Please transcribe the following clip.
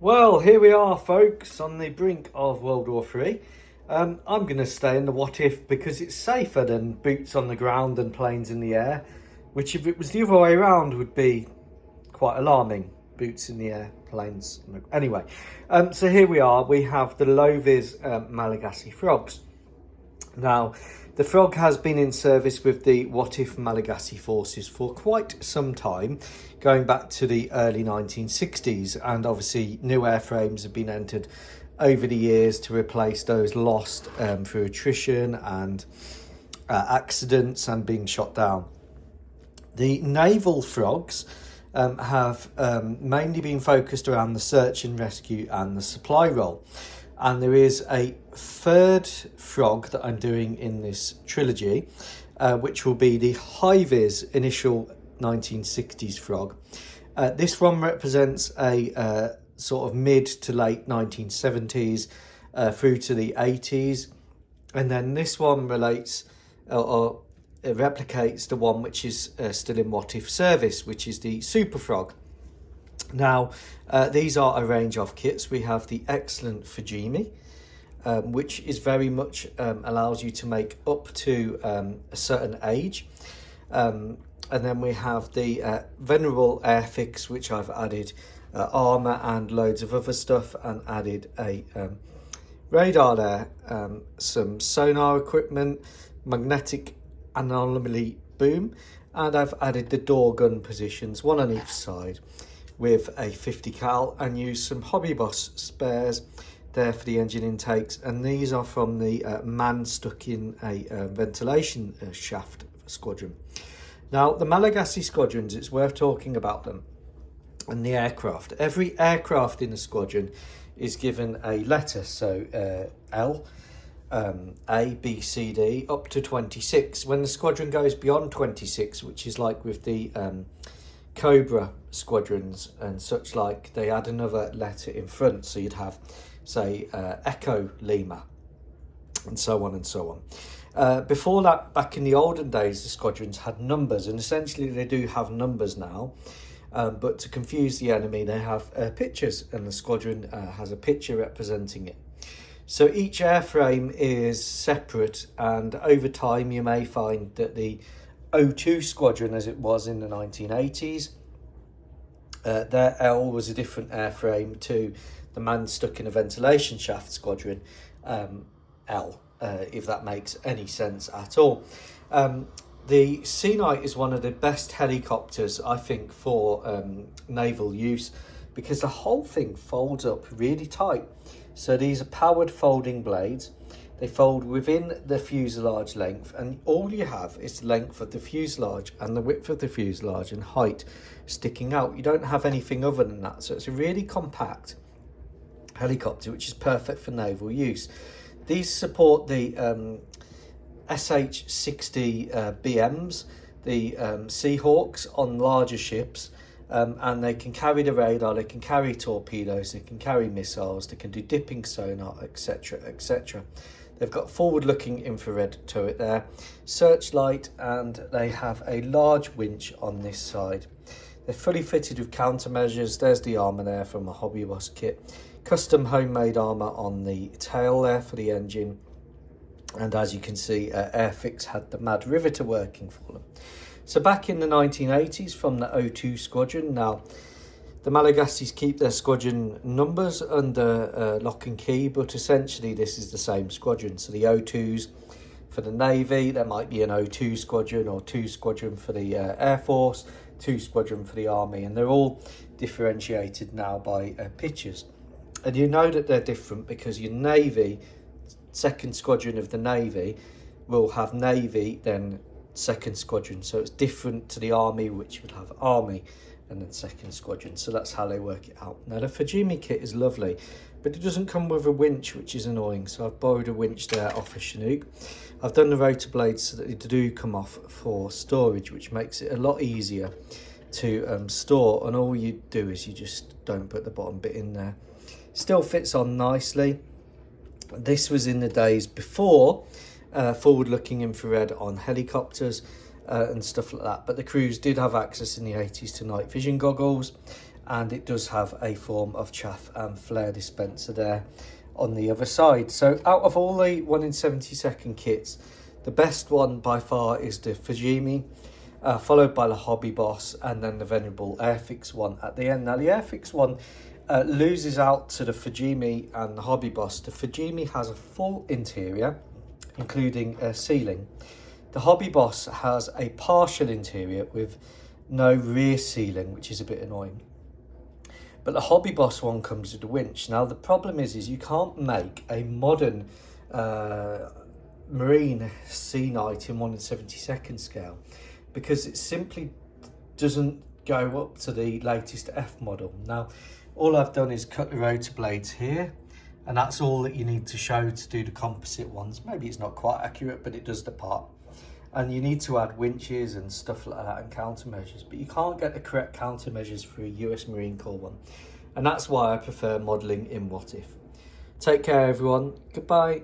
Well, here we are, folks, on the brink of World War III. I'm going to stay in the Whatif because it's safer than boots on the ground and planes in the air, which if it was the other way around would be quite alarming. Boots in the air, planes. Anyway, so here we are. We have the low-vis Malagasy Phrogs. Now, the Phrog has been in service with the Whatif Malagasy forces for quite some time, going back to the early 1960s, and obviously new airframes have been entered over the years to replace those lost through attrition and accidents and being shot down. The naval Phrogs have mainly been focused around the search and rescue and the supply role. And there is a third Phrog that I'm doing in this trilogy, which will be the high-vis initial 1960s Phrog. This one represents a sort of mid to late 1970s through to the 80s. And then this one relates or replicates the one which is still in Whatif service, which is the Supa Phrog. Now, these are a range of kits. We have the excellent Fujimi, which is very much allows you to make up to a certain age. And then we have the venerable Airfix, which I've added armour and loads of other stuff, and added a radar there, some sonar equipment, magnetic anomaly boom, and I've added the door gun positions, one on each side, with a 50 cal, and use some hobby boss spares there for the engine intakes. And these are from the man stuck in a ventilation shaft squadron. Now, the Malagasy squadrons, it's worth talking about them and the aircraft. Every aircraft in a squadron is given a letter, so L, A, B, C, D, up to 26. When the squadron goes beyond 26, which is like with the Cobra squadrons and such like, they add another letter in front, so you'd have, say, Echo Lima, and so on and so on. Before that, back in the olden days, the squadrons had numbers, and essentially they do have numbers now, but to confuse the enemy, they have pictures, and the squadron has a picture representing it. So each airframe is separate, and over time you may find that the O2 squadron, as it was in the 1980s, their L was a different airframe to the man stuck in a ventilation shaft squadron, L, if that makes any sense at all. The Sea Knight is one of the best helicopters, I think, for naval use, because the whole thing folds up really tight. So these are powered folding blades. They fold within the fuselage length, and all you have is the length of the fuselage and the width of the fuselage and height sticking out. You don't have anything other than that. So it's a really compact helicopter, which is perfect for naval use. These support the SH-60 BMs, the Seahawks on larger ships, and they can carry the radar, they can carry torpedoes, they can carry missiles, they can do dipping sonar, etc, etc. They've got forward-looking infrared turret there, searchlight, and they have a large winch on this side. They're fully fitted with countermeasures. There's the armour there from a hobby boss kit. Custom homemade armour on the tail there for the engine. And as you can see, Airfix had the Mad Riveter working for them. So back in the 1980s from the O2 squadron. Now, the Malagasys keep their squadron numbers under lock and key, but essentially this is the same squadron. So the O2s for the Navy, there might be an O2 squadron or 2 squadron for the Air Force, 2 squadron for the Army, and they're all differentiated now by pictures. And you know that they're different because your Navy, second squadron of the Navy, will have Navy, then second squadron. So it's different to the Army, which would have Army and then second squadron. So that's how they work it out. Now the Fujimi kit is lovely, but it doesn't come with a winch, which is annoying. So I've borrowed a winch there off a Chinook. I've done the rotor blades so that they do come off for storage, which makes it a lot easier to store. And all you do is you just don't put the bottom bit in there. Still fits on nicely. This was in the days before forward-looking infrared on helicopters and stuff like that, but the crews did have access in the 80s to night vision goggles, and it does have a form of chaff and flare dispenser there on the other side. So out of all the 1 in 70-second kits, the best one by far is the Fujimi, followed by the Hobby Boss, and then the venerable Airfix one at the end. Now the Airfix one loses out to the Fujimi and the Hobby Boss. The Fujimi has a full interior, including a ceiling. The Hobby Boss has a partial interior with no rear ceiling, which is a bit annoying. But the Hobby Boss one comes with a winch. Now the problem is you can't make a modern marine sea night in 1 in 70-second scale, because it simply doesn't go up to the latest F model. Now all I've done is cut the rotor blades here, and that's all that you need to show to do the composite ones. Maybe it's not quite accurate, but it does the part. And you need to add winches and stuff like that and countermeasures, but you can't get the correct countermeasures for a US Marine Corps one. And that's why I prefer modelling in Whatif. Take care everyone, goodbye.